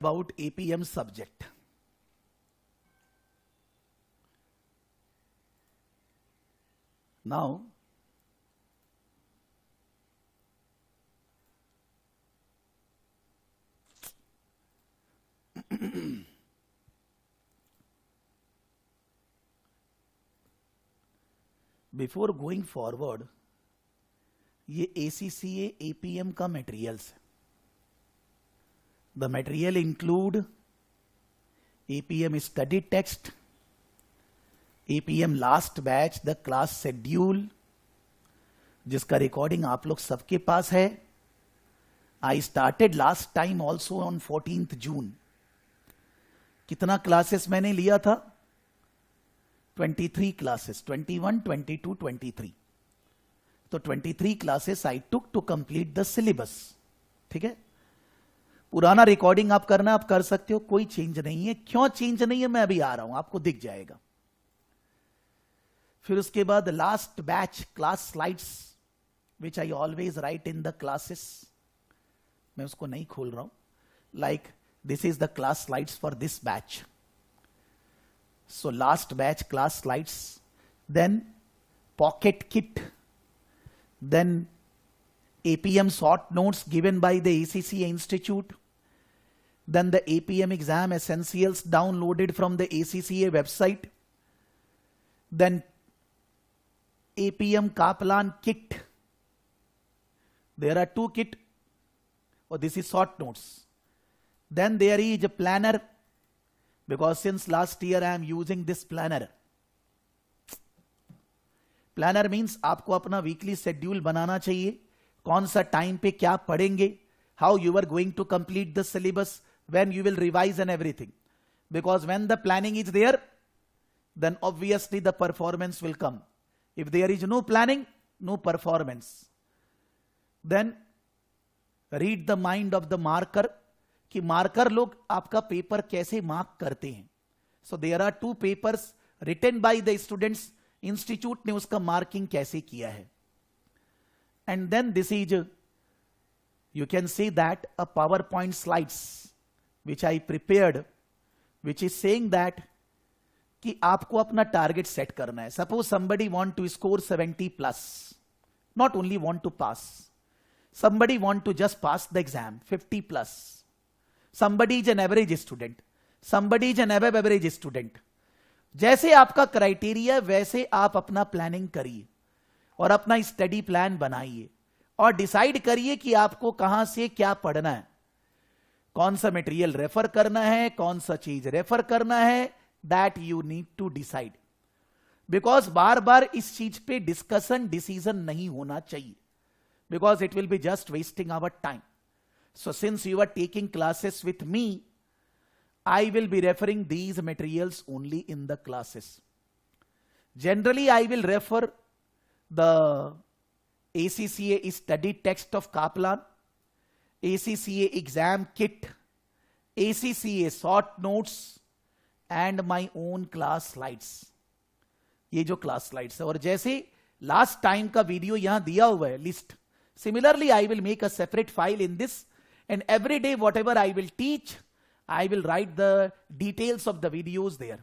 about APM subject. Now, before going forward, ये ACCA APM का materials है. The material include APM study text, APM last batch, the class schedule, जिसका recording आप लोग सबके पास है. I started last time also on 14th June. कितना classes मैंने लिया था? 23 क्लासेस, 21, 22, 23. तो 23 classes I took to complete the syllabus. ठीक है, पुराना रिकॉर्डिंग आप करना आप कर सकते हो, कोई चेंज नहीं है. क्यों चेंज नहीं है मैं अभी आ रहा हूं, आपको दिख जाएगा. फिर उसके बाद last batch class slides which I always write in the classes, मैं उसको नहीं खोल रहा हूं. Like this is the class slides for this batch. So last batch class slides, then pocket kit, then APM short notes given by the ACCA Institute, then the APM exam essentials downloaded from the ACCA website, then APM Kaplan kit. There are two kit, or this is short notes. Then there is a planner, because since last year I am using this planner. Planner means आपको अपना weekly schedule बनाना चाहिए, कौन सा time पे क्या पढ़ेंगे, how you are going to complete the syllabus, when you will revise and everything. Because when the planning is there, then obviously the performance will come. If there is no planning, no performance. Then read the mind of the marker, कि marker लोग आपका paper कैसे mark करते हैं. So there are two papers written by the students, institute ने उसका marking कैसे किया है. And then this is, you can see that a PowerPoint slides which I prepared, which is saying that कि आपको अपना टारगेट सेट करना है. Suppose somebody want to score 70 plus, not only want to pass, somebody want to just pass the exam 50 plus, somebody is an average student, somebody is an above average student. जैसे आपका criteria वैसे आप अपना planning करिए और अपना study plan बनाइए और डिसाइड करिए कि आपको कहां से क्या पढ़ना है, कौन सा मटेरियल रेफर करना है, कौन सा चीज रेफर करना है. That you need to decide, because बार बार इस चीज पे डिस्कशन डिसीजन नहीं होना चाहिए, because it will be just wasting our time. So since you are taking classes with me, I will be referring these materials only in the classes. Generally, I will refer the ACCA study text of Kaplan, ACCA exam kit, ACCA short notes, and my own class slides. ये जो class slides है, और जैसे last time का video यहां दिया हुआ है list, similarly I will make a separate file in this, and every day whatever I will teach, I will write the details of the videos there.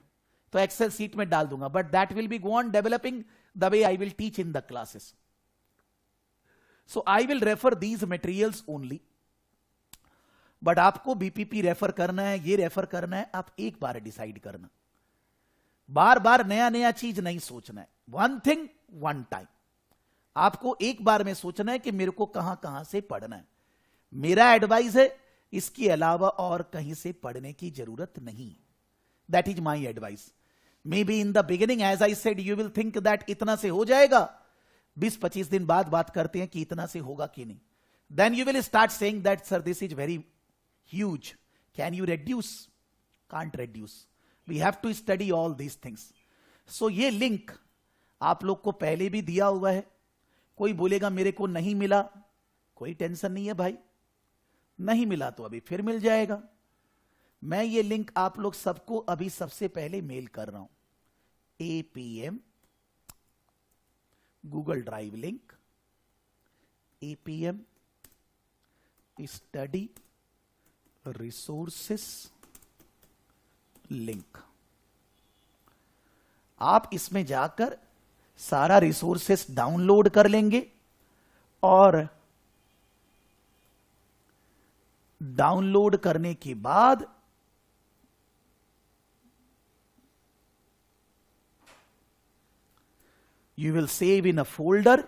तो Excel sheet में डाल दूंगा, but that will be go on developing the way I will teach in the classes. So I will refer these materials only. But आपको BPP refer करना है, ये refer करना है, आप एक बार डिसाइड करना, बार बार नया नया चीज नहीं सोचना है. One thing, one time. आपको एक बार में सोचना है कि मेरे को कहां कहां से पढ़ना है. मेरा एडवाइस है, इसके अलावा और कहीं से पढ़ने की जरूरत नहीं. That is my advice. Maybe in the beginning, as I said, you will think that इतना से हो जाएगा. 20-25 दिन बाद बात करते हैं कि इतना से होगा कि नहीं. Then you will start saying that sir this is very huge, can you reduce? Can't reduce. We have to study all these things. So ये लिंक आप लोग को पहले भी दिया हुआ है. कोई बोलेगा मेरे को नहीं मिला, कोई टेंशन नहीं है भाई, नहीं मिला तो अभी फिर मिल जाएगा. मैं ये लिंक आप लोग सबको अभी सबसे पहले मेल कर रहा हूं. APM Google drive link, APM study resources link. आप इसमें जाकर सारा रिसोर्सेस डाउनलोड कर लेंगे और डाउनलोड करने के बाद you will save in a folder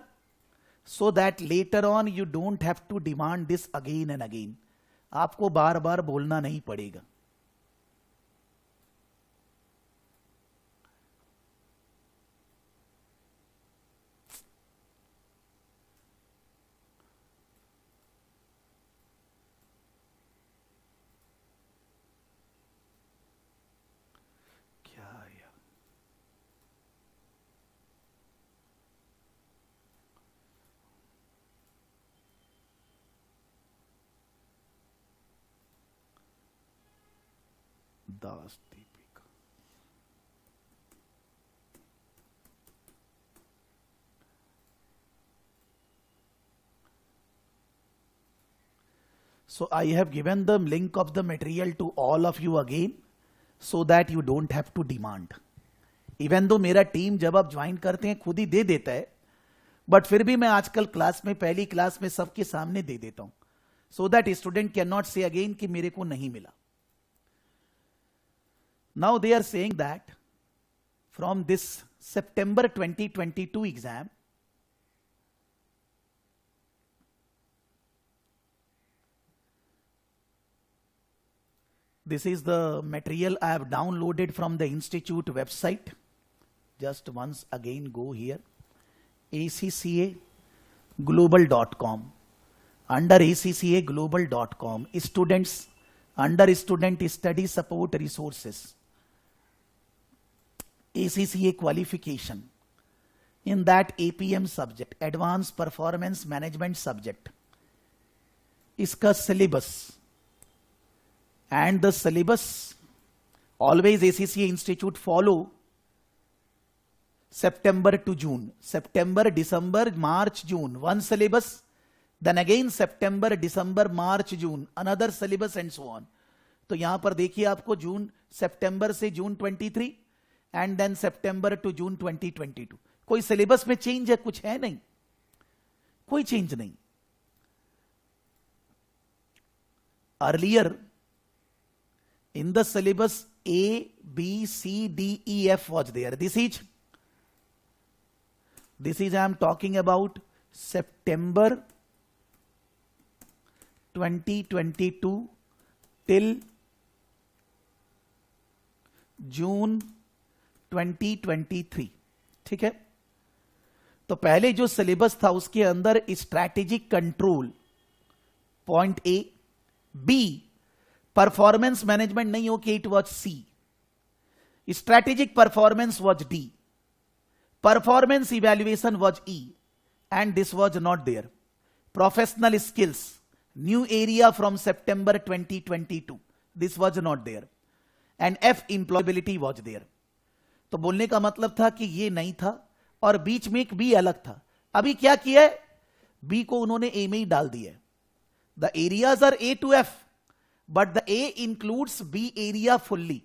so that later on you don't have to demand this again and again. आपको बार बार बोलना नहीं पड़ेगा। क्या यार, दास Deepika. So I have given the link of the material to all of you again so that you don't have to demand. Even though मेरा team जब आप join करते हैं खुद ही दे देता है, बट फिर भी मैं आजकल क्लास में, पहली क्लास में सबके सामने दे देता हूं, so that student can not से अगेन कि मेरे को नहीं मिला। Now they are saying that from this September 2022 exam, this is the material I have downloaded from the institute website. Just once again go here, acccaglobal.com. Under acccaglobal.com, students, under student study support resources, ACCA qualification, in that APM subject, advanced performance management subject, इसका syllabus, and the syllabus always ACCA Institute follow September to June, September, December, March, June, one syllabus, then again September, December, March, June, another syllabus and so on. तो यहां पर देखिए आपको June, सितंबर से June 23 and then September to June 2022। कोई syllabus में change है? कुछ है नहीं, कोई चेंज नहीं। Earlier in the syllabus A, B, C, D, E, F was there. This is I am talking about September 2022 till June 2023। ठीक है, तो पहले जो सिलेबस था उसके अंदर strategic control point A, B performance management नहीं हो कि it was C, strategic performance was D, performance evaluation was E, and this was not there. Professional skills new area from September 2022, this was not there, and F employability was there. तो बोलने का मतलब था कि ये नहीं था और बीच में एक बी अलग था। अभी क्या किया है, बी को उन्होंने ए में ही डाल दिया। The areas are A to F but the A includes B area fully.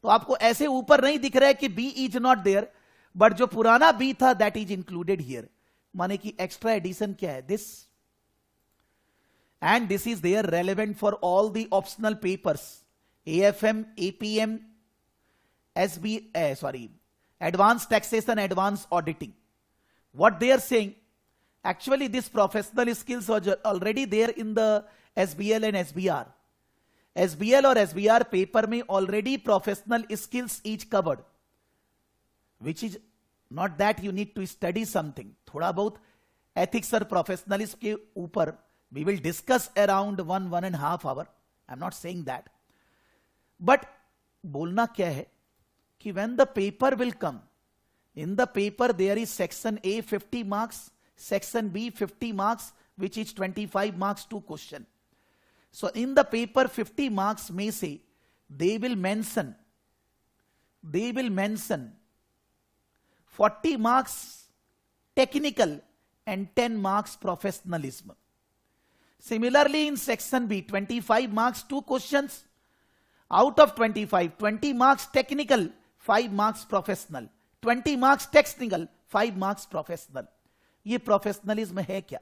तो आपको ऐसे ऊपर नहीं दिख रहा है कि B is not there, but जो पुराना बी था दैट इज इंक्लूडेड हियर, माने कि एक्स्ट्रा एडिशन क्या है, this, and this is there relevant for all the optional papers, AFM, APM, advanced taxation, advanced auditing. What they are saying, actually this professional skills was already there in the SBL and SBR. SBL और SBR paper में already professional skills is covered, which is not that you need to study something. थोड़ा बहुत ethics और professionalism के ऊपर we will discuss around 1.5 hour. I'm not saying that. But बोलना क्या है कि when the paper will come, in the paper there is section A 50 marks, section B 50 marks, which is 25 marks to question. So in the paper 50 marks में से they will mention 40 marks technical and 10 marks professionalism. Similarly, in section B, 25 marks, 2 questions. Out of 25, 20 marks technical, 5 marks professional. 20 marks technical, 5 marks professional. ये professionalism है क्या?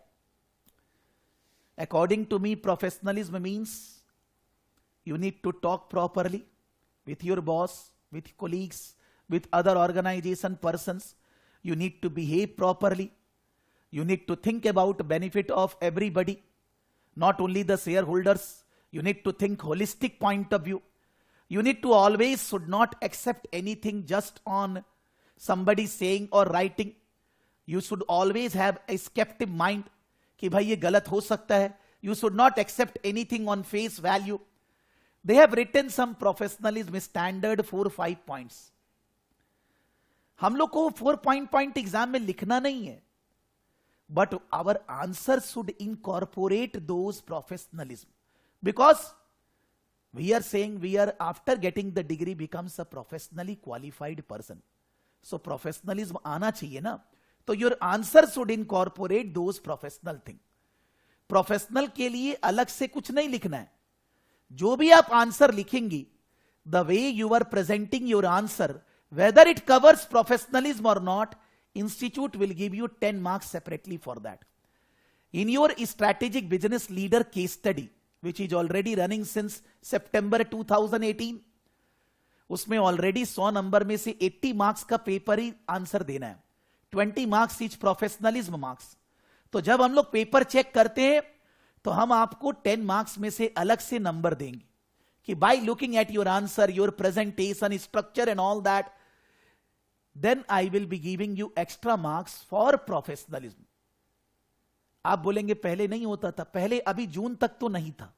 According to me, professionalism means you need to talk properly with your boss, with colleagues, with other organization persons. You need to behave properly. You need to think about benefit of everybody, not only the shareholders. You need to think holistic point of view. You need to always should not accept anything just on somebody saying or writing. You should always have a skeptic mind कि भाई ये गलत हो सकता है. You should not accept anything on face value. They have written some professionalism standard 4-5 points. हम लोग को 4 point एग्जाम में लिखना नहीं है, but our answer should incorporate those professionalism, because we are saying we are after getting the degree becomes a professionally qualified person. So professionalism आना चाहिए ना, तो your answer should incorporate those professional thing. Professional के लिए अलग से कुछ नहीं लिखना है. जो भी आप आंसर लिखेंगी, the way you are presenting your answer, whether it covers professionalism और not, institute will give you 10 marks separately for that. In your strategic business leader case study, which is already running since September 2018, उसमें already 100 number में से 80 marks का paper ही answer देना है. 20 marks etch professionalism marks. तो जब हम लोग पेपर चेक करते हैं तो हम आपको 10 marks में से अलग से नंबर देंगे कि by looking at your answer, your presentation structure and all that, then I will be giving you extra marks for professionalism. आप बोलेंगे पहले नहीं होता था. पहले अभी जून तक तो नहीं था,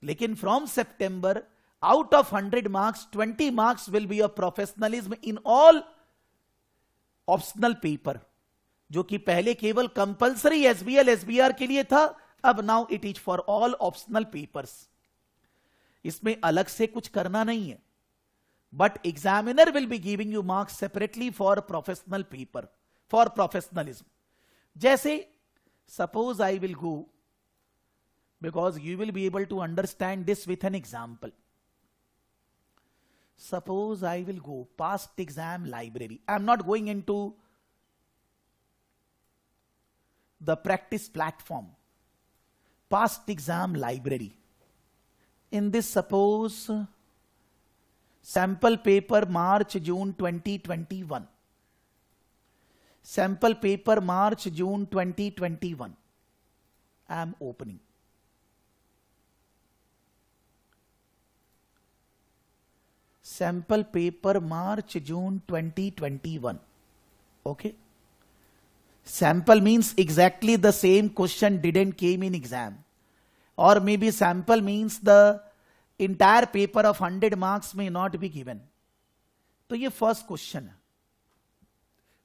लेकिन from September out of 100 marks 20 marks will be a professionalism in all optional paper, जो कि पहले केवल कंपलसरी एसबीएल एसबीआर के लिए था, अब now it is for all optional papers. इसमें अलग से कुछ करना नहीं है, but examiner will be giving you marks separately for professional paper, for professionalism. जैसे suppose I will go, because you will be able to understand this with an example. Suppose I will go past exam library. I am not going in to the practice platform, past exam library. In this, suppose sample paper March June 2021, sample paper March June 2021, I am opening. Sample paper March June 2021. Okay. Sample means exactly the same question didn't came in exam, or maybe sample means the entire paper of 100 marks may not be given. तो ये first question है.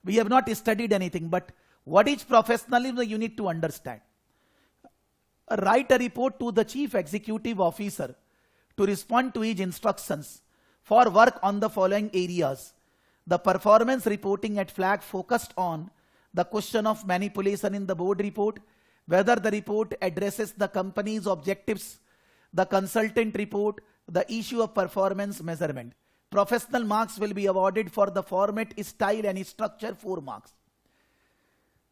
We have not studied anything, but what is professionalism you need to understand. Write a report to the chief executive officer to respond to his instructions for work on the following areas. The performance reporting at flag focused on the question of manipulation in the board report, whether the report addresses the company's objectives, the consultant report, the issue of performance measurement. Professional marks will be awarded for the format, style and structure, 4 marks.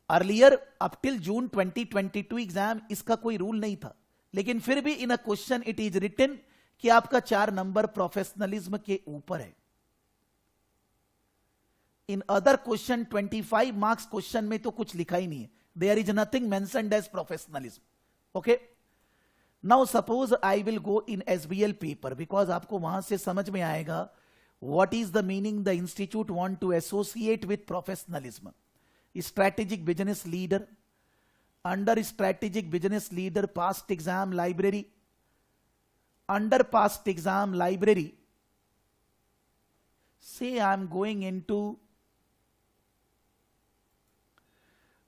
Earlier, up till June 2022 exam इसका कोई rule नहीं था, लेकिन फिर भी in a question it is written कि आपका 4 number professionalism के ऊपर है. In other question 25 marks question में तो कुछ लिखा ही नहीं है. There is nothing mentioned as professionalism. Okay, now suppose I will go in SBL paper, because आपको वहां से समझ में आएगा what is the meaning the institute want to associate with professionalism. Strategic business leader, under strategic business leader past exam library, under past exam library say I am going into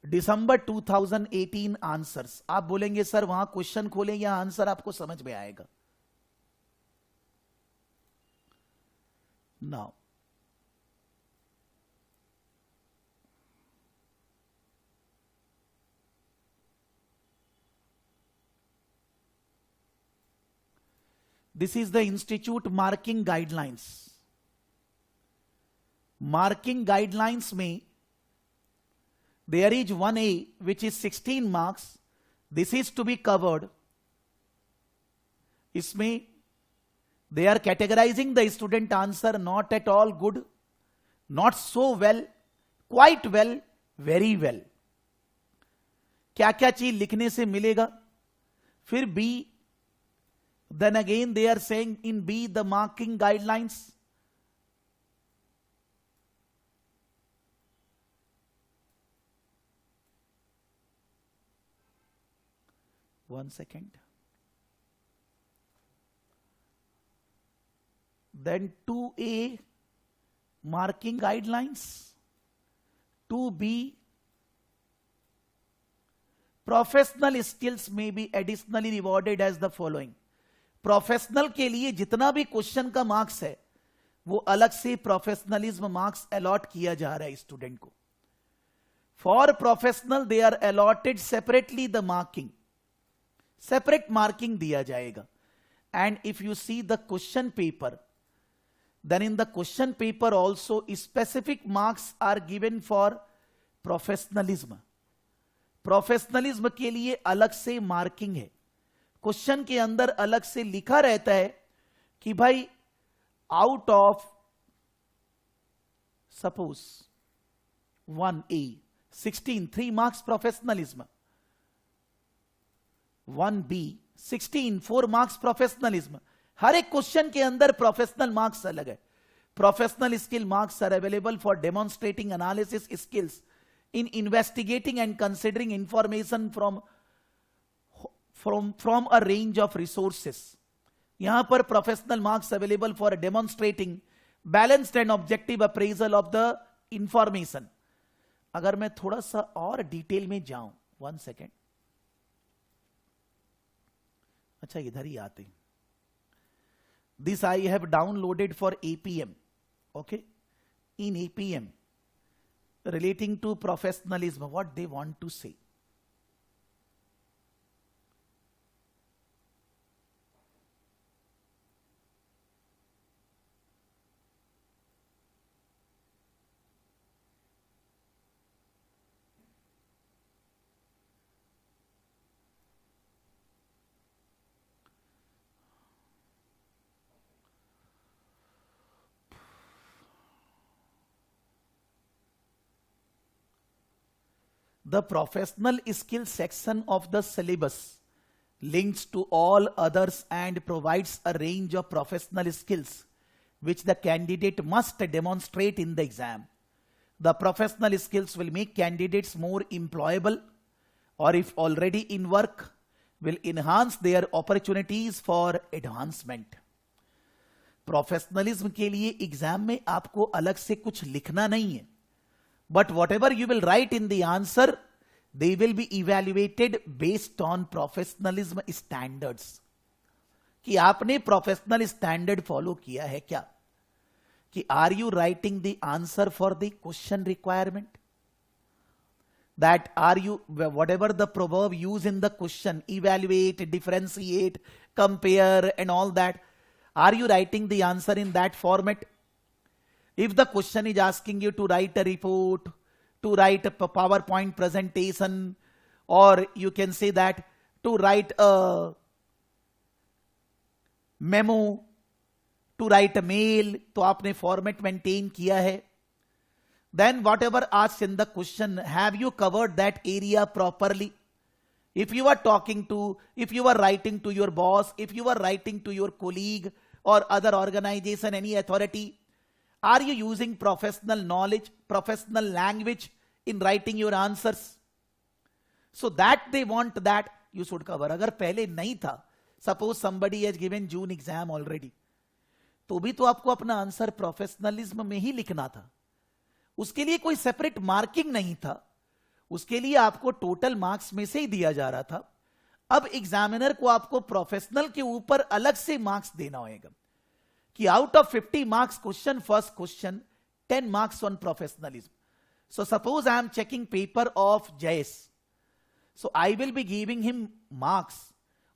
December 2018 answers. आप बोलेंगे sir वहां question खोलें या answer आपको समझ में आएगा. Now This is the institute marking guidelines. Marking guidelines में there is 1A which is 16 marks. This is to be covered. इसमें they are categorizing the student answer not at all good, not so well, quite well, very well. क्या क्या चीज लिखने से मिलेगा. फिर B, then again they are saying in B the marking guidelines. One second. Then 2A marking guidelines. 2B professional skills में be additionally rewarded as the following. Professional के लिए जितना भी क्वेश्चन का मार्क्स है वो अलग से प्रोफेशनलिज्म मार्क्स अलॉट किया जा रहा है स्टूडेंट को. For professional they are allotted separately the marking, separate marking दिया जाएगा. And if you see the question paper, then in the question paper also specific marks are given for professionalism. Professionalism के लिए अलग से marking है. Question के अंदर अलग से लिखा रहता है कि भाई out of suppose 1A 16 3 marks professionalism, 1B 16 4 marks professionalism. हर एक क्वेश्चन के अंदर प्रोफेशनल मार्क्स अलग है. Professional skill marks are available for demonstrating analysis skills in investigating and considering information from a range of resources. यहां पर professional marks available for demonstrating balanced and objective appraisal of the information. अगर मैं थोड़ा सा और detail में जाऊं, 1 second. अच्छा इधर ही आते. This I have downloaded for APM. Okay, in APM relating to professionalism, what they want to say. The professional skill section of the syllabus links to all others and provides a range of professional skills which the candidate must demonstrate in the exam. The professional skills will make candidates more employable, or if already in work, will enhance their opportunities for advancement. Professionalism के लिए exam में आपको अलग से कुछ लिखना नहीं है. But whatever you will write in the answer, they will be evaluated based on professionalism standards. कि आपने प्रोफेशनल स्टैंडर्ड फॉलो किया है क्या? कि are you writing the answer for the question requirement? That are you whatever the proverb used in the question, evaluate, differentiate, compare and all that, are you writing the answer in that format? If the question is asking you to write a report, to write a PowerPoint presentation, or you can say that to write a memo, to write a mail, तो आपने format maintain किया है. Then whatever asked in the question, have you covered that area properly? If you are talking to, if you are writing to your boss, if you are writing to your colleague or other organization, any authority, are you using professional knowledge, professional language in writing your answers? So that they want that you should cover. अगर पहले नहीं था, suppose somebody has given June exam already, तो भी तो आपको अपना answer professionalism में ही लिखना था. उसके लिए कोई सेपरेट मार्किंग नहीं था. उसके लिए आपको टोटल मार्क्स में से ही दिया जा रहा था. अब एग्जामिनर को आपको प्रोफेशनल के ऊपर अलग से मार्क्स देना होगा कि out of 50 marks question, first question 10 marks on professionalism. So suppose I am checking paper of Jayesh, so I will be giving him marks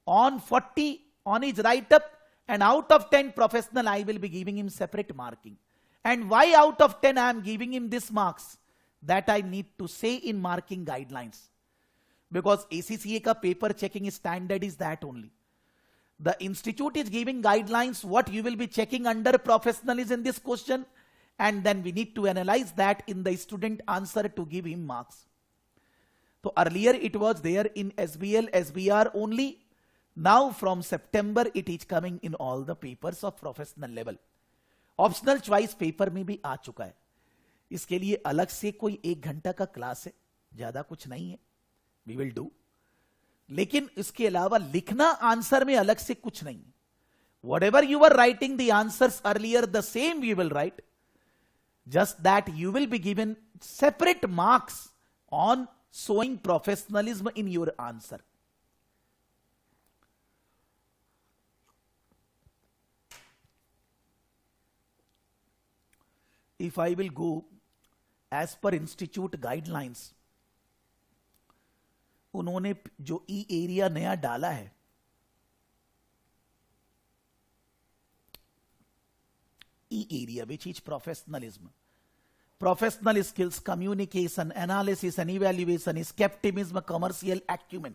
on 40 on his write up And out of 10 professional, I will be giving him separate marking. And why out of 10 I am giving him this marks? That I need to say in marking guidelines. Because ACCA ka paper checking standard is that only. The institute is giving guidelines what you will be checking under professional is in this question, and then we need to analyze that in the student answer to give him marks. So earlier it was there in SBL, SBR only. Now from September it is coming in all the papers of professional level. Optional choice paper में भी आ चुका है. इसके लिए अलग से कोई 1 घंटा का क्लास है, ज्यादा कुछ नहीं है, वी विल डू. लेकिन इसके अलावा लिखना आंसर में अलग से कुछ नहीं. Whatever you were writing the answers earlier, the same we will write. Just that you will be given separate marks on showing professionalism in your answer. If I will go as per institute guidelines, उन्होंने जो ई area नया डाला है, ई area which is professionalism, professional skills, communication, analysis and evaluation, scepticism, commercial acumen.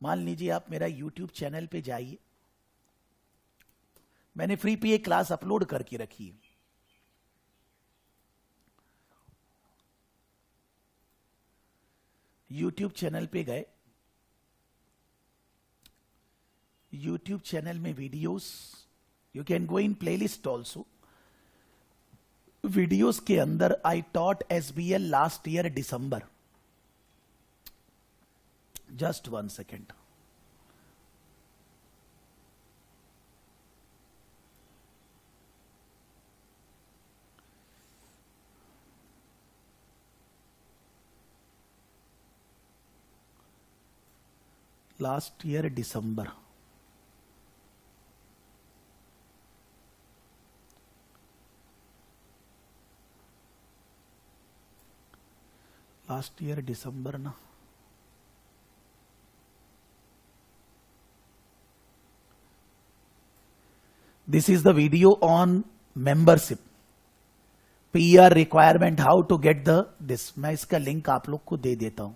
मान लीजिए आप मेरा यूट्यूब चैनल पे जाइए, मैंने फ्री पे एक क्लास अपलोड करके रखी है. यूट्यूब चैनल पे गए, यूट्यूब चैनल में videos, you can go in playlist also. Videos के अंदर I taught SBL last year December. Just 1 second. Last year December. Last year December ना, this is the video on membership, PR requirement, how to get the this. मैं इसका link आप लोग को दे देता हूं.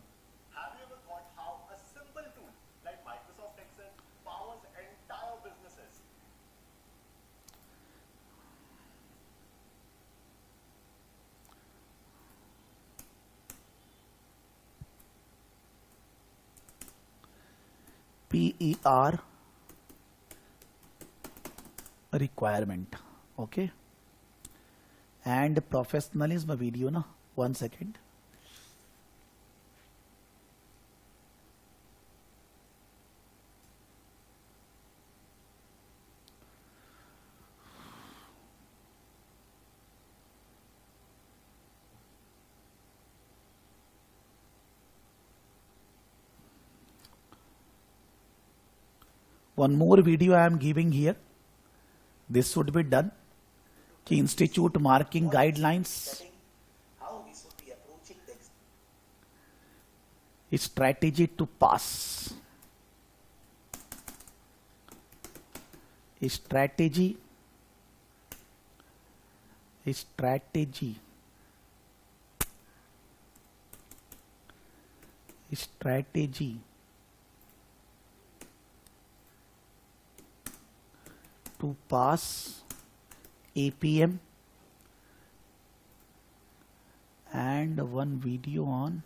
PER requirement, okay, and professionalism video na. 1 second. One more video I am giving here. This should be done. Key institute marking guidelines. How we should be approaching this. Strategy to pass. Strategy. Strategy. Strategy. To pass APM, and one video on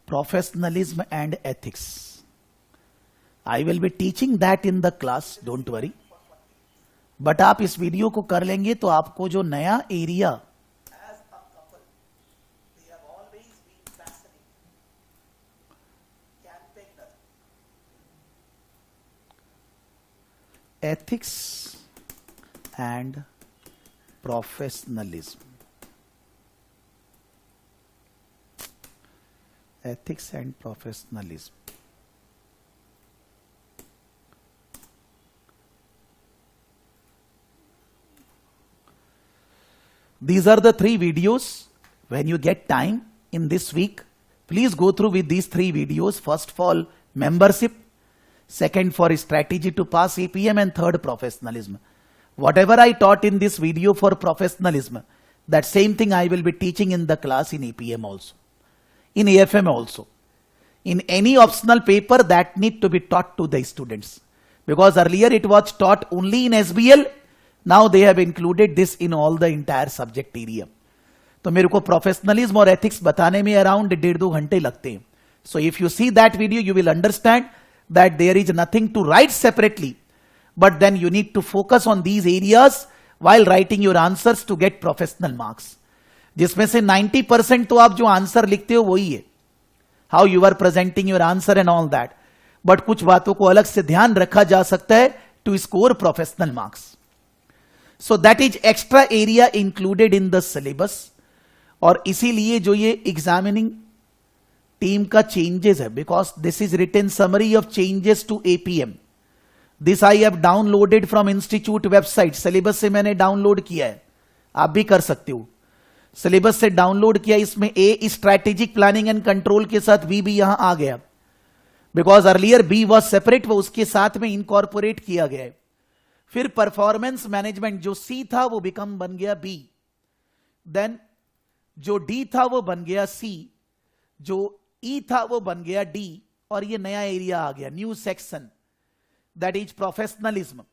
professionalism and ethics. I will be teaching that in the class, don't worry. But आप इस video को कर लेंगे तो आपको जो नया area ethics and professionalism, ethics and professionalism, These are the 3 videos. When you get time in this week, please go through with these 3 videos. First of all, membership. Second, for strategy to pass APM. And third, professionalism. Whatever I taught in this video for professionalism, that same thing I will be teaching in the class in APM also, in AFM also. In any optional paper that need to be taught to the students. Because earlier it was taught only in SBL. Now they have included this in all the entire subject area. तो मेरे को professionalism और ethics बताने में around 1.5-2 घंटे लगते हैं. So if you see that video, you will understand that there is nothing to write separately, but then you need to focus on these areas while writing your answers to get professional marks. जिसमें से 90% तो आप जो answer लिखते हो वही है, how you are presenting your answer and all that. But कुछ बातों को अलग से ध्यान रखा जा सकता है to score professional marks. So that is extra area included in the syllabus. और इसीलिए जो ये एग्जामिनिंग टीम का चेंजेस है, because this is written summary of changes to APM. This I have downloaded from institute website. Syllabus से मैंने download किया है, आप भी कर सकते हो. सिलेबस से डाउनलोड किया. इसमें A strategic planning and control के साथ बी भी यहां आ गया, because earlier B was separate, वो उसके साथ में इनकॉर्पोरेट किया गया है. फिर परफॉर्मेंस मैनेजमेंट जो सी था वो बिकम बन गया बी. देन जो डी था वो बन गया सी, जो ई था वो बन गया डी, और ये नया एरिया आ गया, new section, that is professionalism.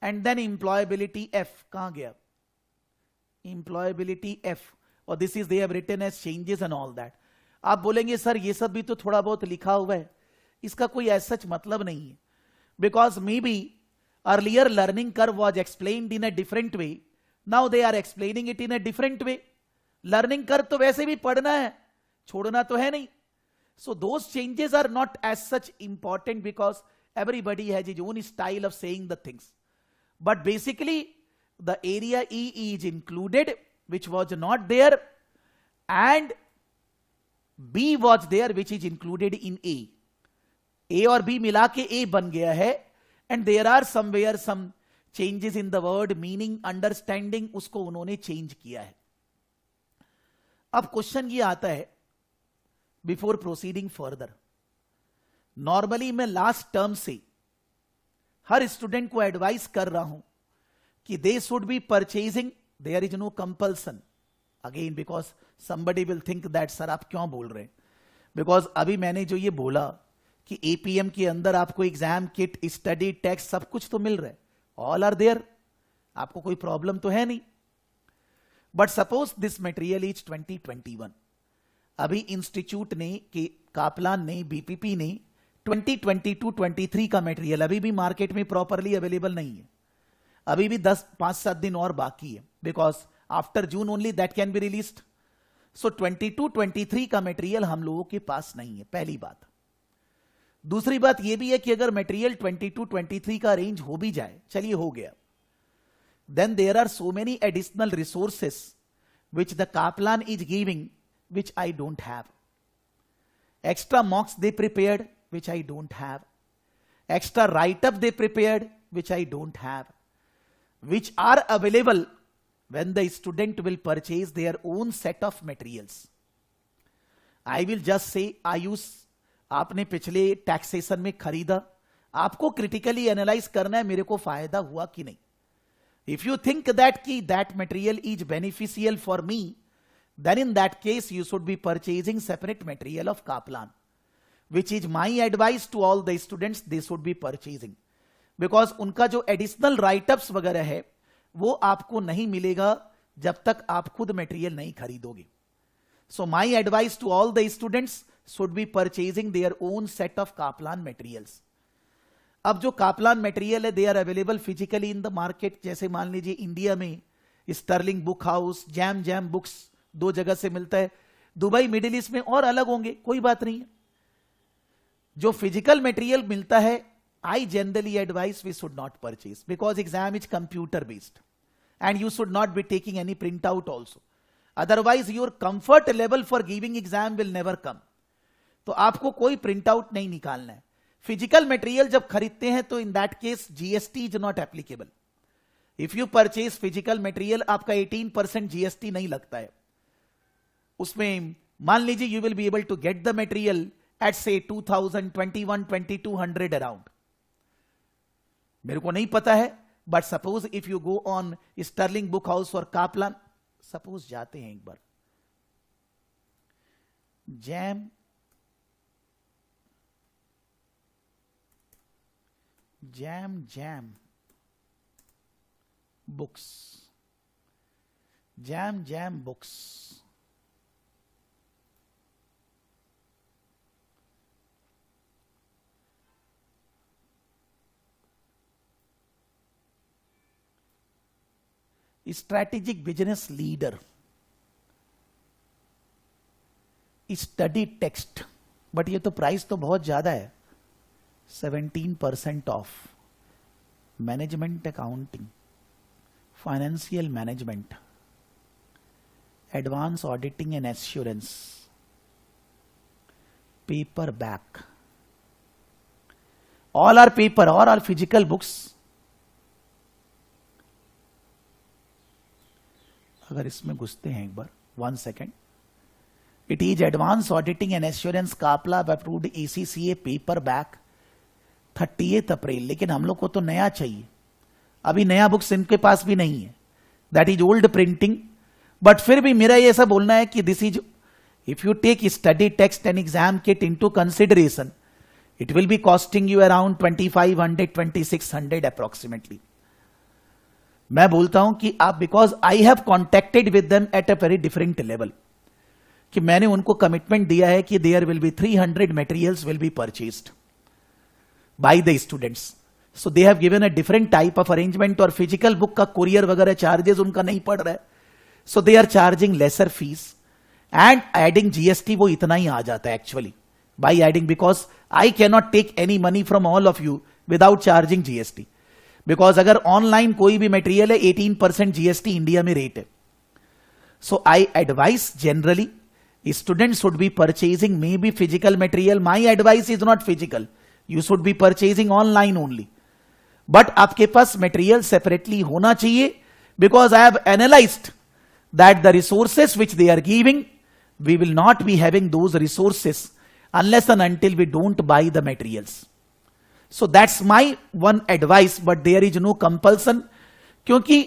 And then employability F कहां गया, एम्प्लॉयबिलिटी एफ, और this is they have written as changes and all that. आप बोलेंगे सर ये सब भी तो थोड़ा बहुत लिखा हुआ है, इसका कोई ऐसा सच मतलब नहीं है, because maybe earlier learning curve was explained in a different way, now they are explaining it in a different way. Learning curve तो वैसे भी पढ़ना है, छोड़ना तो है नहीं. So those changes are not as such important because everybody has his own style of saying the things. But basically the area E is included, which was not there, and B was there, which is included in A. A और B मिला के A बन गया है, and there are somewhere some changes in the word meaning, understanding, उसको उन्होंने change किया है. अब क्वेश्चन ये आता है बिफोर प्रोसीडिंग फर्दर. नॉर्मली मैं लास्ट टर्म से हर स्टूडेंट को एडवाइस कर रहा हूं कि they should be purchasing, there is no compulsion. Again because somebody will think that sir आप क्यों बोल रहे हैं, बिकॉज अभी मैंने जो ये बोला कि एपीएम के अंदर आपको एग्जाम किट, स्टडी टेक्स्ट सब कुछ तो मिल रहा है, ऑल आर देयर, आपको कोई प्रॉब्लम तो है नहीं. But suppose this material is 2021. अभी इंस्टीट्यूट ने कि कापलान ने, बीपीपी ने 2022-23 का मटेरियल अभी भी मार्केट में प्रॉपरली अवेलेबल नहीं है. अभी भी 5-7 दिन और बाकी है, because after June only that can be released. So 22-23 का मटेरियल हम लोगों के पास नहीं है, पहली बात. दूसरी बात यह भी है कि अगर मटेरियल 22-23 का अरेंज हो भी जाए, चलिए हो गया, then there are so many additional resources which the Kaplan is giving, which I don't have. Extra mocks they prepared, which I don't have. Extra write-up they prepared, which I don't have. Which are available when the student will purchase their own set of materials. I will just say, Ayush आपने पिछले taxation में खरीदा, आपको critically analyse करना है मेरे को फायदा हुआ कि नहीं. If you think that that material is beneficial for me, then in that case you should be purchasing separate material of Kaplan, which is my advice to all the students, they should be purchasing. Because उनका जो additional write-ups वगैरह है वो आपको नहीं मिलेगा जब तक आप खुद मटेरियल नहीं खरीदोगे. So my advice to all the students should be purchasing their own set of Kaplan materials. अब जो कापलान मटेरियल है, they are available physically in the market. जैसे मान लीजिए इंडिया में Sterling book house, Gem books 2 जगह से मिलता है. दुबई, मिडिल ईस्ट में और अलग होंगे, कोई बात नहीं है. जो फिजिकल मटेरियल मिलता है, I generally advice we should not purchase, because exam is computer based and you should not be taking any print out also. Otherwise your comfort level for giving exam will never come. तो आपको कोई print out नहीं निकालना है. Physical material जब खरीदते हैं तो in that case GST is not applicable. If you purchase physical material आपका 18% जीएसटी नहीं लगता है उसमें। मान लीजिए you will be able to get the material at say 2021-2200 around, मेरे को नहीं पता है, but suppose if you go on Sterling book house और कापलान, सपोज जाते हैं एक बार, jam books, jam books, strategic business leader, study text, but ये तो प्राइस तो बहुत ज्यादा है, 17% off. Management accounting, financial management, advance auditing and assurance, paper back, all are paper, all are physical books. अगर इसमें घुसते हैं एक बार, 1 second, it is advance auditing and assurance Kaplan approved ECCA paper back 30 April. लेकिन हम लोग को तो नया चाहिए, अभी नया बुक्स इनके पास भी नहीं है, that is old printing. But फिर भी मेरा ये ऐसा बोलना है कि this is, if you take study text and exam kit into consideration, it will be costing you around 2500-2600 approximately. मैं बोलता हूं कि आप, because I have contacted with them at a very different level, कि मैंने उनको कमिटमेंट दिया है कि there will be 300 materials will be purchased by the students. So they have given a different type of arrangement, और physical book का courier वगैरह charges उनका नहीं पड़ रहा है, so they are charging lesser fees and adding GST, वो इतना ही आ जाता है actually by adding, because I can not take any money from all of you without charging GST. Because अगर ऑनलाइन कोई भी मटेरियल है 18% जीएसटी इंडिया में रेट है। So I advise generally students should be purchasing maybe physical material. My advice is not physical, you should be purchasing online only, but आपके पास material separately होना चाहिए, because I have analyzed that the resources which they are giving, we will not be having those resources unless and until we don't buy the materials. So that's my one advice, but there is no compulsion, क्योंकि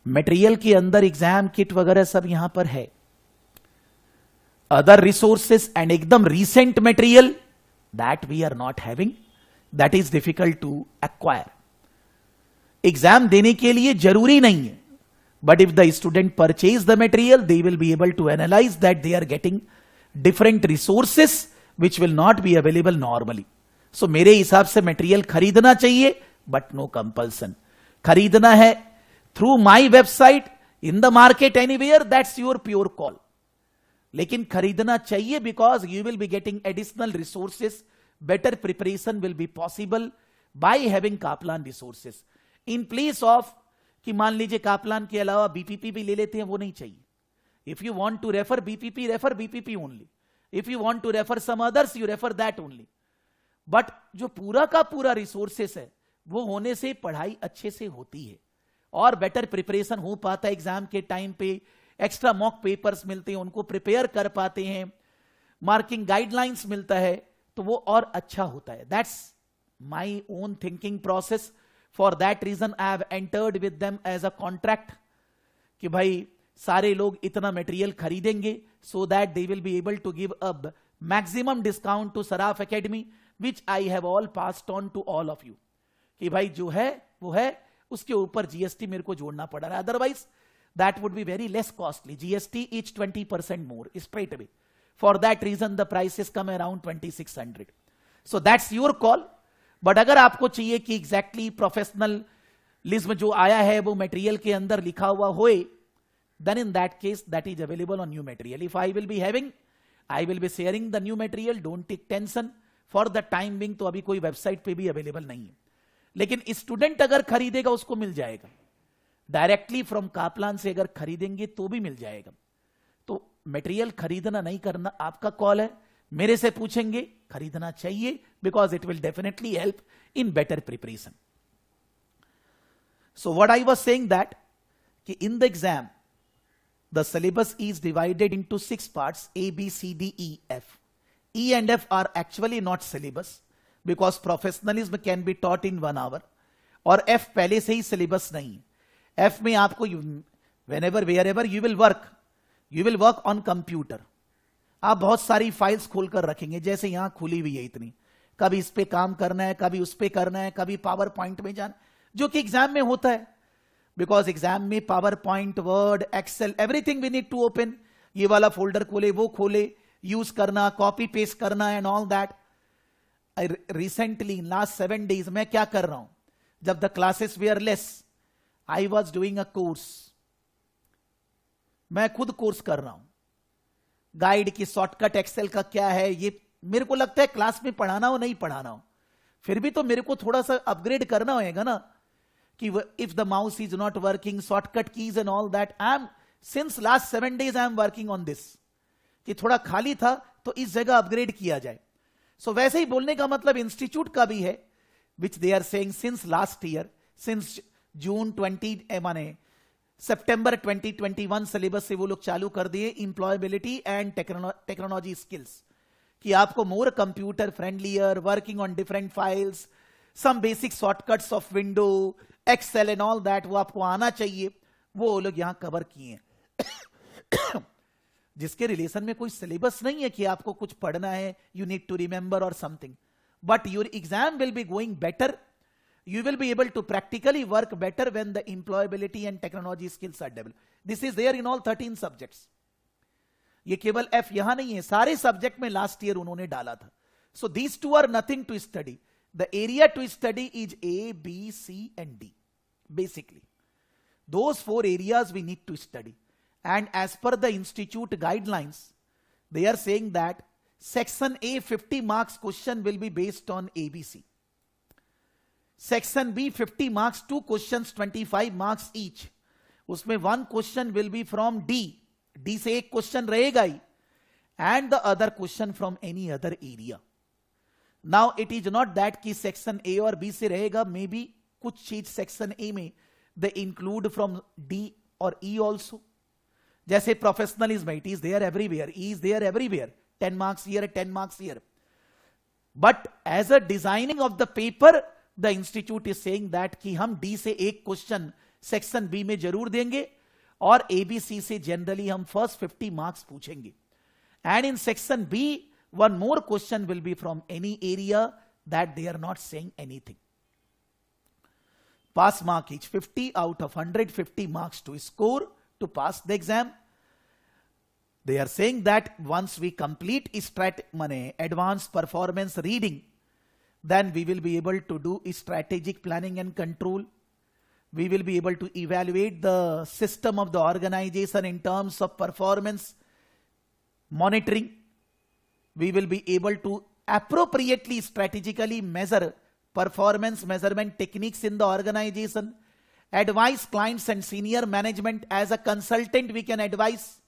material के अंदर exam kit वगैरह सब यहां पर है, other resources and एकदम recent material that we are not having, that is difficult to acquire. Exam देने के लिए जरूरी नहीं है, but if the student purchase the material, they will be able to analyze that they are getting different resources which will not be available normally. So मेरे हिसाब से material खरीदना चाहिए, but no compulsion. खरीदना है through my website, in the market, anywhere, that's your pure call. लेकिन खरीदना चाहिए because you will be getting additional resources, better preparation will be possible by having Kaplan resources. In place of कि मान लीजिए Kaplan के अलावा BPP भी ले लेते हैं, वो नहीं चाहिए. If you want to refer BPP only. If you want to refer some others, you refer that only. But जो पूरा का पूरा resources है, वो होने से पढ़ाई अच्छे से होती है और बेटर प्रिपरेशन हो पाता है एग्जाम के टाइम पे, एक्स्ट्रा मॉक पेपर्स मिलते हैं, उनको प्रिपेयर कर पाते हैं, मार्किंग गाइडलाइंस मिलता है, तो वो और अच्छा होता है. That's my own thinking process. For that reason I have entered with them as a contract कि भाई सारे लोग इतना मटेरियल खरीदेंगे so that they will be able to give a maximum discount to Saraf Academy, which I have all passed on to all of you कि भाई जो है वो है, उसके ऊपर जीएसटी मेरे को जोड़ना पड़ रहा है, otherwise that would be very less costly. GST is 20% more straight away. For that reason the prices come around 2600. So that's your call. But अगर आपको चाहिए कि exactly professionalism जो आया है वो material के अंदर लिखा हुआ होए, then in that case that is available on new material. If I will be having, I will be sharing the new material. Don't take tension. For the time being तो अभी कोई वेबसाइट पे भी अवेलेबल नहीं है, लेकिन student अगर खरीदेगा उसको मिल जाएगा. डायरेक्टली फ्रॉम कापलान से अगर खरीदेंगे तो भी मिल जाएगा. तो मटेरियल खरीदना नहीं करना आपका कॉल है. मेरे से पूछेंगे, खरीदना चाहिए because it will definitely help in better preparation. So what I was saying that कि in the exam the syllabus is divided into 6 parts: A, B, C, D, E, F. E and F are actually not syllabus because professionalism can be taught in 1 hour. और F पहले से ही syllabus नहीं है. F में आपको whenever wherever you will work on computer. आप बहुत सारी फाइल्स खोलकर रखेंगे, जैसे यहां खुली हुई है इतनी. कभी इस पे काम करना है, कभी उस पे करना है, कभी पावर पॉइंट में जाना, जो कि एग्जाम में होता है. बिकॉज एग्जाम में PowerPoint, Word, Excel, everything we need to open. ये वाला फोल्डर खोले, वो खोले, यूज करना, कॉपी पेस्ट करना and all that. Recently in last 7 days मैं क्या कर रहा हूं, जब the classes were less, I was doing a course. मैं खुद कोर्स कर रहा हूं, गाइड की शॉर्टकट एक्सेल का क्या है. ये मेरे को लगता है क्लास में पढ़ाना हो नहीं पढ़ाना हो, फिर भी तो मेरे को थोड़ा सा अपग्रेड करना होगा ना, कि if the mouse is not working, shortcut keys and all that. I am since last 7 days I am working on this, कि थोड़ा खाली था तो इस जगह अपग्रेड किया जाए. सो वैसे ही बोलने का मतलब इंस्टीट्यूट का भी है, which they are saying since last year, since June 20 माने सितंबर 2021 सिलेबस से वो लोग चालू कर दिए इंप्लॉयबिलिटी एंड टेक्नोलॉजी स्किल्स, कि आपको more computer friendlier, working on different files, some basic shortcuts of window, Excel and all that, वो आपको आना चाहिए. वो लोग यहां कवर किए हैं. जिसके रिलेशन में कोई सिलेबस नहीं है कि आपको कुछ पढ़ना है, यू नीड टू रिमेंबर और something, but your exam will be going better. You will be able to practically work better when the employability and technology skills are developed. This is there in all 13 subjects. ये केवल F यहां नहीं है, सारे subject में last year उन्होंने डाला था. So these two are nothing to study. The area to study is A, B, C and D. Basically, those 4 areas we need to study. And as per the institute guidelines, they are saying that section A 50 marks question will be based on ABC. Section B 50 marks, 2 questions 25 marks each. उसमें 1 question will be from D से एक question रहेगा ही, and the other question from any other area. Now it is not that कि section A और B से रहेगा, may be कुछ चीज सेक्शन ए में दे इंक्लूड फ्रॉम डी और ई ऑल्सो. जैसे professionalism, it is there everywhere, E is there everywhere, 10 marks here, 10 marks here. But as a designing of the paper, the institute is saying that कि हम D से एक question section B में जरूर देंगे, और ABC से जनरली हम फर्स्ट 50 marks पूछेंगे. And in section B 1 more question will be from any area that they are not saying anything. Pass mark is 50 out of 100, 50 marks to score to pass the exam. They are saying that once we complete advanced performance reading, then we will be able to do strategic planning and control. We will be able to evaluate the system of the organization in terms of performance monitoring. We will be able to appropriately, strategically measure performance measurement techniques in the organization. Advise clients and senior management. As a consultant, we can advise.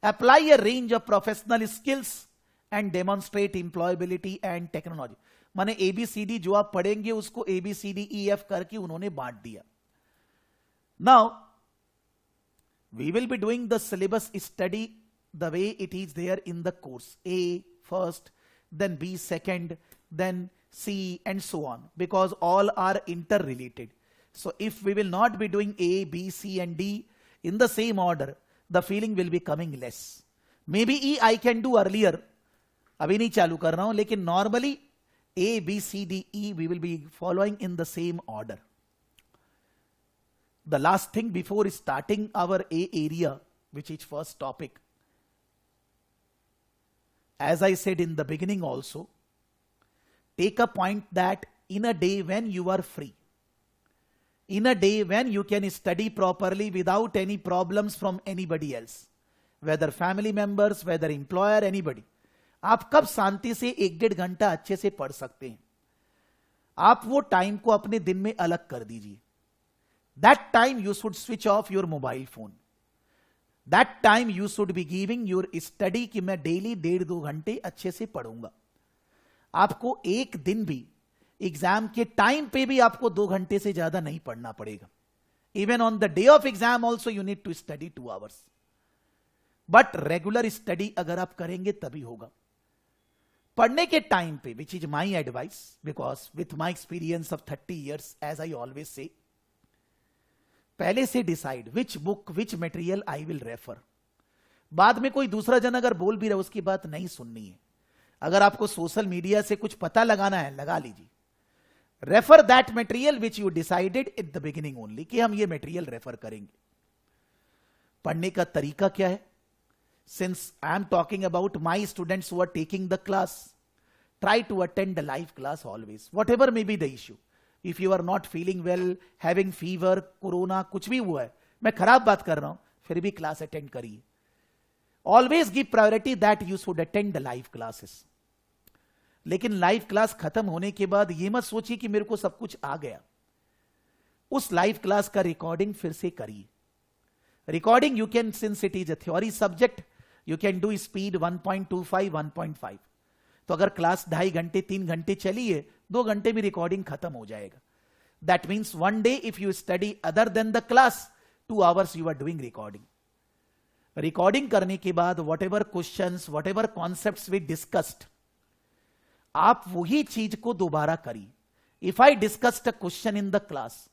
Apply a range of professional skills and demonstrate employability and technology. माने ABCD जो आप पढ़ेंगे उसको ABCDEF करके उन्होंने बांट दिया. Now, we will be doing the syllabus study the way it is there in the course. A first, then B second, then C and so on, because all are interrelated. So if we will not be doing A, B, C and D in the same order, the feeling will be coming less. Maybe E I can do earlier. अभी नहीं चालू कर रहा हूं, लेकिन normally A, B, C, D, E we will be following in the same order. The last thing before starting our A area, which is first topic, as I said in the beginning also, take a point that in a day when you are free, in a day when you can study properly without any problems from anybody else, whether family members, whether employer, anybody, आप कब शांति से 1-1.5 घंटा अच्छे से पढ़ सकते हैं? आप वो टाइम को अपने दिन में अलग कर दीजिए. That time you should switch off your mobile phone. That time you should be giving your study कि मैं डेली 1.5-2 घंटे अच्छे से पढ़ूंगा. आपको एक दिन भी एग्जाम के टाइम पे भी आपको 2 घंटे से ज्यादा नहीं पढ़ना पड़ेगा. Even on the day of exam also you need to study 2 hours. But regular study अगर आप करेंगे तभी होगा. पढ़ने के टाइम पे, which is my advice, because with my experience of 30 years, as I always say, पहले से decide which book which material I will refer. बाद में कोई दूसरा जन अगर बोल भी रहा है उसकी बात नहीं सुननी है. अगर आपको सोशल मीडिया से कुछ पता लगाना है लगा लीजिए. Refer that material which you decided in the beginning only कि हम ये मटेरियल रेफर करेंगे. पढ़ने का तरीका क्या है? Since I am talking about my students who are taking the class, try to attend the live class always, whatever may be the issue. If you are not feeling well, having fever, corona, कुछ भी हुआ है, मैं खराब बात कर रहा हूं, फिर भी क्लास अटेंड करिए. Always give priority that you should attend the live classes. लेकिन लाइव क्लास खत्म होने के बाद यह मत सोचिए कि मेरे को सब कुछ आ गया. उस लाइव क्लास का रिकॉर्डिंग फिर से करिए. Recording you can, since it is a theory subject, you can do speed 1.25, 1.5. तो अगर क्लास 2.5 घंटे 3 घंटे चली है, 2 घंटे में रिकॉर्डिंग खत्म हो जाएगा. That means one day if you study other than the class, 2 hours you are doing recording. Recording करने के बाद whatever questions, whatever concepts we discussed, आप वही चीज को दोबारा करिए. If I discussed a question in the class,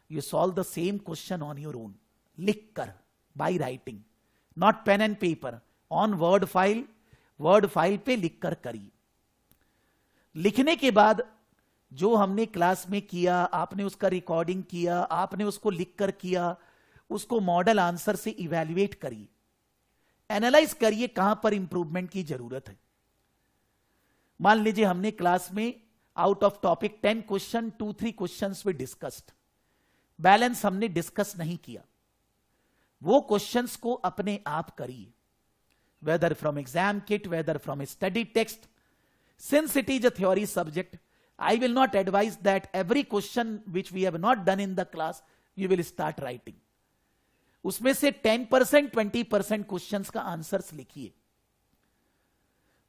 you solve the same question on your own, लिख कर, by writing, not pen and paper, on word file पे लिख कर करिए. लिखने के बाद जो हमने क्लास में किया, आपने उसका रिकॉर्डिंग किया, आपने उसको लिखकर किया, उसको मॉडल आंसर से इवैल्यूएट करिए, एनालाइज करिए कहां पर इंप्रूवमेंट की जरूरत है. मान लीजिए हमने क्लास में out of topic 10 question, 2-3 questions we discussed, balance हमने डिस्कस नहीं किया. वो क्वेश्चंस को अपने आप करिए, whether from exam kit, whether from study text. Since it is a theory subject, I will not advise that every question which we have not done in the class, you will start writing. उसमें से 10%, 20% questions का answers लिखिए.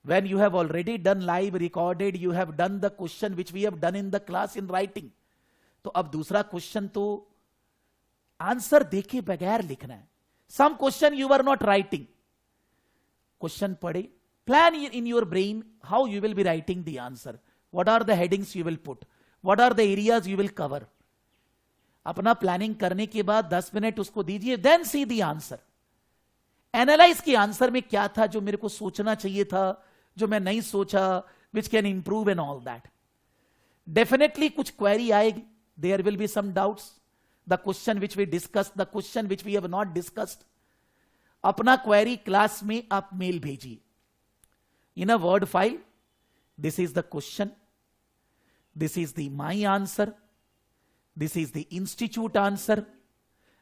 When you have already done live recorded, you have done the question which we have done in the class in writing. तो अब दूसरा question तो answer देखे बगैर लिखना है. Some question you are not writing. Question पढ़े, plan in your brain how you will be writing the answer. What are the headings you will put? What are the areas you will cover? अपना planning करने के बाद 10 minute उसको दीजिए, then see the answer. Analyse की answer में क्या था जो मेरे को सोचना चाहिए था, जो मैं नहीं सोचा, which can improve and all that. Definitely कुछ क्वेरी आएगी, there will be some doubts. The question which we discussed, the question which we have not discussed. अपना क्वेरी क्लास में आप मेल भेजिए. In a word file, this is the question, this is the my answer, this is the institute answer.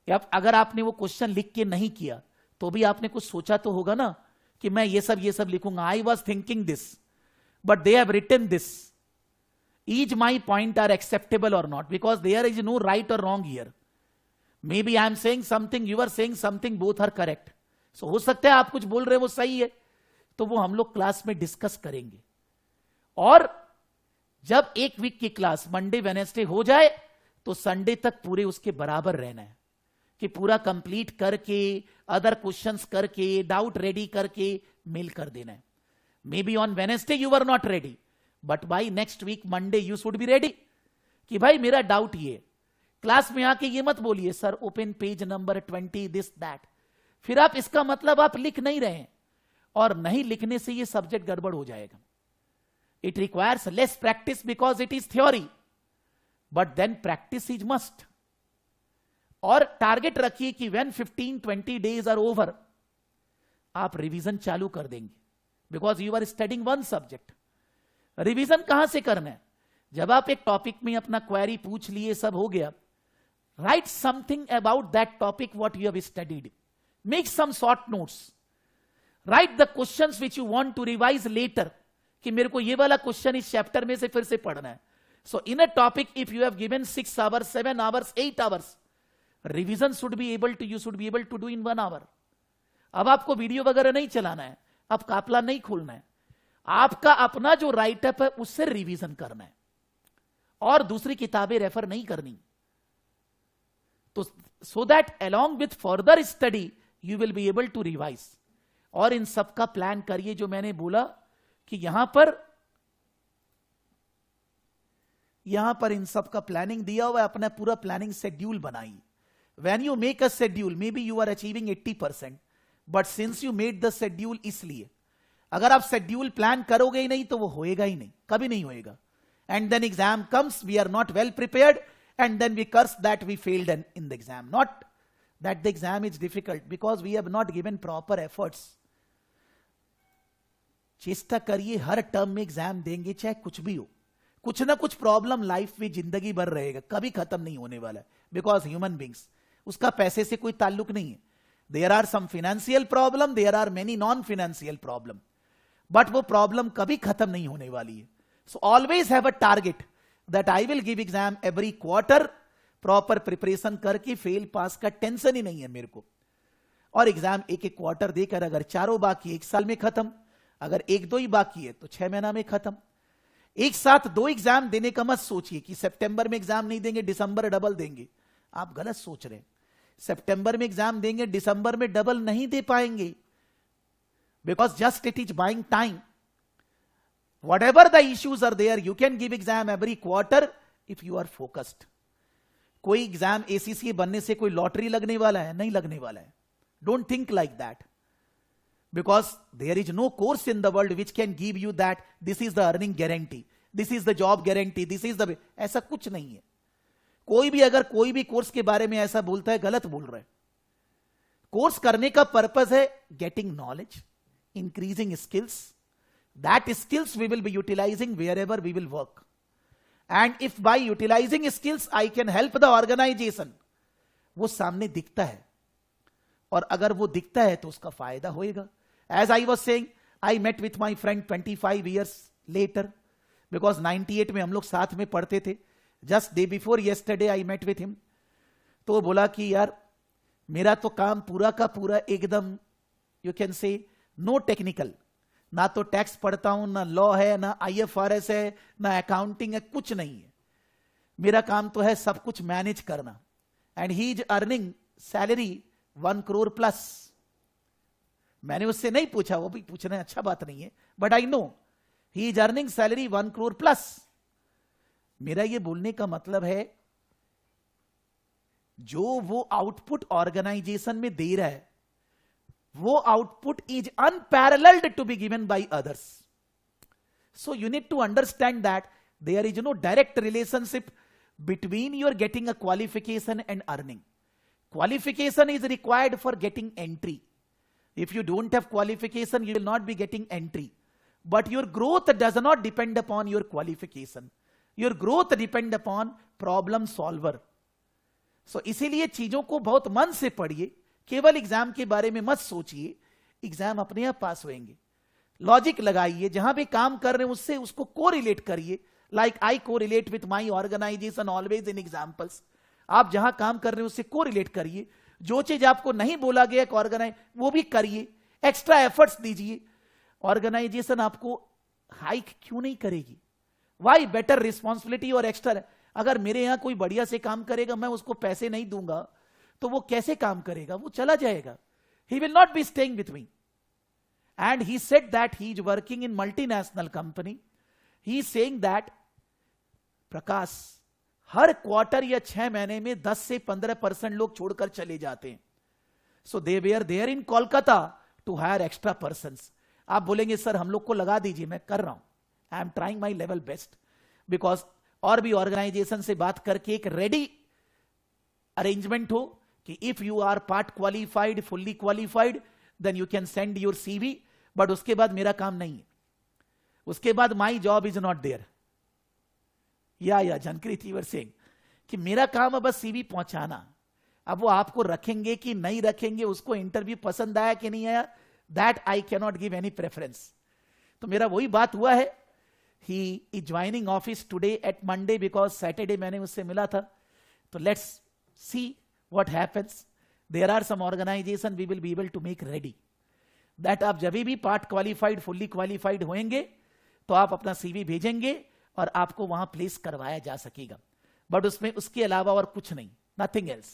अगर आपने वो question लिख के नहीं किया तो भी आपने कुछ सोचा तो होगा ना कि मैं ये सब लिखूंगा. I was thinking this but they have written this. Each my point are acceptable और not, because there is no right और wrong here. Maybe I am saying something, you are saying something, both are correct. So हो सकता है आप कुछ बोल रहे हैं वो सही है, तो वो हम लोग क्लास में डिस्कस करेंगे. और जब एक वीक की क्लास मंडे वेडनेसडे हो जाए तो संडे तक पूरे उसके बराबर रहना है कि पूरा कंप्लीट करके, अदर क्वेश्चंस करके, डाउट रेडी करके मेल कर देना है. Maybe on Wednesday you are not ready, but by next week Monday you should be ready कि भाई मेरा डाउट ये. क्लास में आके ये मत बोलिए sir open page number 20 this that, फिर आप इसका मतलब आप लिख नहीं रहे हैं, और नहीं लिखने से ये सब्जेक्ट गड़बड़ हो जाएगा. It requires less practice because it is theory, but then practice is must. और टारगेट रखिए कि व्हेन 15-20 डेज आर ओवर आप रिवीजन चालू कर देंगे, because you are studying one subject. Revision कहां से करना है? जब आप एक टॉपिक में अपना क्वेरी पूछ लिए, सब हो गया, write something about that topic what you have studied, make some short notes, write the questions which you want to revise later, कि मेरे को ये वाला क्वेश्चन इस चैप्टर में से फिर से पढ़ना है. So in a topic if you have given 6 hours, 7 hours, 8 hours, revision should be able to, you should be able to do in 1 hour. अब आपको वीडियो वगैरह नहीं चलाना है, अब कापला नहीं खोलना है, आपका अपना जो राइटअप है उससे रिवीजन करना है और दूसरी किताबें रेफर नहीं करनी. तो so that along with further study you will be able to revise. और इन सब का प्लान करिए, जो मैंने बोला कि यहां पर इन सब का प्लानिंग दिया हुआ है, अपना पूरा प्लानिंग शेड्यूल बनाइए. When you make a schedule, maybe you are achieving 80%, but since you made the schedule, इसलिए अगर आप शेड्यूल प्लान करोगे ही नहीं तो वो होएगा ही नहीं, कभी नहीं होएगा. And then exam comes, we are not well prepared, and then we curse that we failed in the exam. Not that the exam is difficult, because we have not given proper efforts. चेष्टा करिए, हर term में exam देंगे, चाहे कुछ भी हो. कुछ ना कुछ प्रॉब्लम लाइफ में जिंदगी भर रहेगा, कभी खत्म नहीं होने वाला है. बिकॉज ह्यूमन बींग्स, उसका पैसे से कोई ताल्लुक नहीं है. There are some financial problem, there are many non financial problem, but वो प्रॉब्लम कभी खत्म नहीं होने वाली है. So always have a target that I will give exam every quarter. Proper preparation करके फेल पास का टेंशन ही नहीं है मेरे को. और एग्जाम एक एक क्वार्टर देकर, अगर चारों बाकी 1 साल में खत्म, अगर 1-2 ही बाकी है तो 6 महीना में खत्म. एक साथ 2 एग्जाम देने का मत सोचिए कि सितंबर में एग्जाम नहीं देंगे, दिसंबर डबल देंगे. आप गलत सोच रहे हैं. सितंबर में एग्जाम देंगे, दिसंबर में डबल नहीं दे पाएंगे, because just it is buying time. whatever the issues are there, you can give exam every quarter if you are focused. कोई एग्जाम एसीसी बनने से कोई लॉटरी लगने वाला है? नहीं लगने वाला है. Don't think like that, because there is no course in the world which can give you that this is the earning guarantee, this is the job guarantee, this is the, ऐसा कुछ नहीं है. कोई भी अगर कोई भी कोर्स के बारे में ऐसा बोलता है, गलत बोल रहा है. कोर्स करने का पर्पस है getting knowledge, increasing skills. That skills we will be utilising wherever we will work. And if by utilising skills I can help the organisation, वो सामने दिखता है, और अगर वो दिखता है तो उसका फायदा होएगा. As I was saying, I met with my friend 25 years later, because 98 में हम लोग साथ में पढ़ते थे. Just day before yesterday I met with him. तो वो बोला कि यार मेरा तो काम पूरा का पूरा एकदम, you can say, no technical. ना तो टैक्स पढ़ता हूं, ना लॉ है, ना IFRS है, ना अकाउंटिंग है, कुछ नहीं है. मेरा काम तो है सब कुछ मैनेज करना. And he is earning salary 1 crore plus. मैंने उससे नहीं पूछा, वो भी पूछना अच्छा बात नहीं है, but I know he is earning salary 1 crore plus. मेरा ये बोलने का मतलब है, जो वो आउटपुट ऑर्गेनाइजेशन में दे रहा है, वो output is unparalleled to be given by others. So you need to understand that there is no direct relationship between your getting a qualification and earning. Qualification is required for getting entry. If you don't have qualification, you will not be getting entry. But your growth does not depend upon your qualification. Your growth depend upon problem solver. So इसीलिए चीजों को बहुत मन से पढ़िए, केवल exam के बारे में मत सोचिए. एग्जाम अपने आप पास होंगे. लॉजिक लगाइए, जहां भी काम कर रहे हैं उससे उसको कोरिलेट करिए. Like I correlate with my organisation always in examples. आप जहां काम कर रहे हैं उससे कोरिलेट करिए. जो चीज आपको नहीं बोला गया ऑर्गेनाइज, वो भी करिए. एक्स्ट्रा एफर्ट्स दीजिए. ऑर्गेनाइजेशन आपको हाइक क्यों नहीं करेगी? वाई? बेटर रिस्पॉन्सिबिलिटी और एक्स्ट्रा. अगर मेरे यहां कोई बढ़िया से काम करेगा, मैं उसको पैसे नहीं दूंगा, तो वो कैसे काम करेगा? वो चला जाएगा. He will not be staying with me. And he said that he is working in multinational company. He is saying that Prakash, her quarter या 6 महीने में 10 से 15% लोग छोड़कर चले जाते हैं. So they were there in Kolkata to hire extra persons. आप बोलेंगे सर हम लोग को लगा दीजिए, मैं कर रहा हूं. I am trying my level best. Because और भी ऑर्गेनाइजेशन से बात करके एक रेडी अरेंजमेंट हो कि if you are part qualified, fully qualified, then you can send your CV. But उसके बाद मेरा काम नहीं है. उसके बाद my job is not there. या जानकृत यू आर सेइंग कि मेरा काम है बस CV पहुंचाना. अब वो आपको रखेंगे कि नहीं रखेंगे, उसको इंटरव्यू पसंद आया कि नहीं आया, that I can not give any preference. तो मेरा वही बात हुआ है. He is joining office today at Monday, because Saturday मैंने उससे मिला था. तो let's see what happens. There are some organisation we will be able to make ready that आप जब भी पार्ट क्वालिफाइड, फुल्ली क्वालिफाइड होंगे तो आप अपना CV भेजेंगे और आपको वहां प्लेस करवाया जा सकेगा. बट उसमें उसके अलावा और कुछ नहीं, nothing else.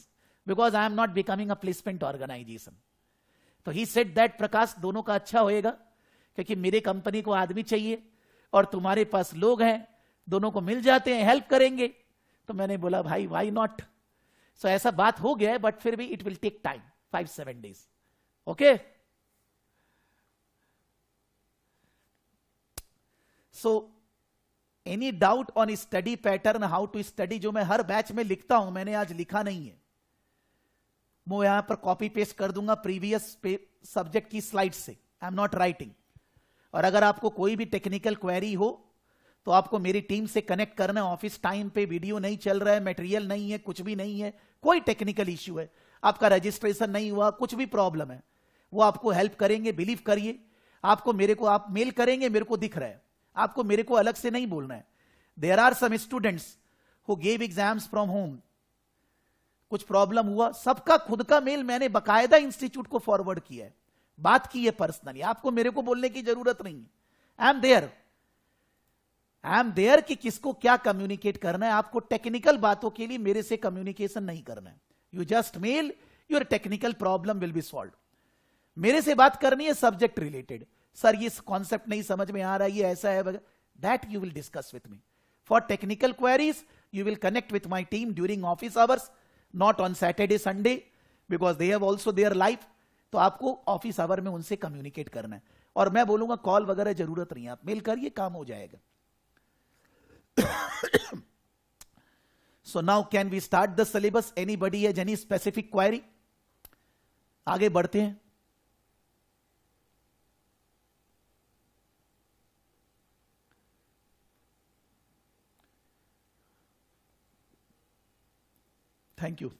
Because I am not becoming a placement organisation. तो ही सेड दैट प्रकाश दोनों का अच्छा होएगा, क्योंकि मेरे कंपनी को आदमी चाहिए और तुम्हारे पास लोग हैं, दोनों को मिल जाते हैं, हेल्प करेंगे. तो मैंने बोला भाई व्हाई नॉट. सो ऐसा बात हो गया है, बट फिर भी it will take time, 5-7 days. Okay. So any doubt on study pattern, how to study, जो मैं हर बैच में लिखता हूं, मैंने आज लिखा नहीं है, मैं यहां पर कॉपी पेस्ट कर दूंगा प्रीवियस सब्जेक्ट की स्लाइड से. आई एम नॉट राइटिंग. और अगर आपको कोई भी टेक्निकल क्वेरी हो तो आपको मेरी टीम से कनेक्ट करना है. ऑफिस टाइम पे वीडियो नहीं चल रहा है, मटेरियल नहीं है, कुछ भी नहीं है, कोई टेक्निकल इश्यू है, आपका रजिस्ट्रेशन नहीं हुआ, कुछ भी प्रॉब्लम है, वो आपको हेल्प करेंगे. बिलीव करिए, आपको मेरे को आप मेल करेंगे, मेरे को दिख रहा है, आपको मेरे को अलग से नहीं बोलना है. There are some students who gave exams from home, कुछ प्रॉब्लम हुआ, सबका खुद का मेल मैंने बकायदा इंस्टीट्यूट को फॉरवर्ड किया है, बात की है पर्सनली. आपको मेरे को बोलने की जरूरत नहीं है. आई एम देयर कि किसको क्या कम्युनिकेट करना है. आपको टेक्निकल बातों के लिए मेरे से कम्युनिकेशन नहीं करना है. You just mail, your technical problem will be solve. मेरे से बात करनी है सब्जेक्ट रिलेटेड. सर ये कॉन्सेप्ट नहीं समझ में आ रहा है, ये ऐसा है, that you will discuss with me. For technical queries you will connect with my team during office hours, not on Saturday Sunday, because they have also their life. तो आपको ऑफिस आवर में उनसे कम्युनिकेट करना है. और मैं बोलूंगा call वगैरह जरूरत नहीं है, आप मेल करिए, काम हो जाएगा. So now can we start the syllabus? Anybody has any specific query? आगे बढ़ते हैं. Thank you.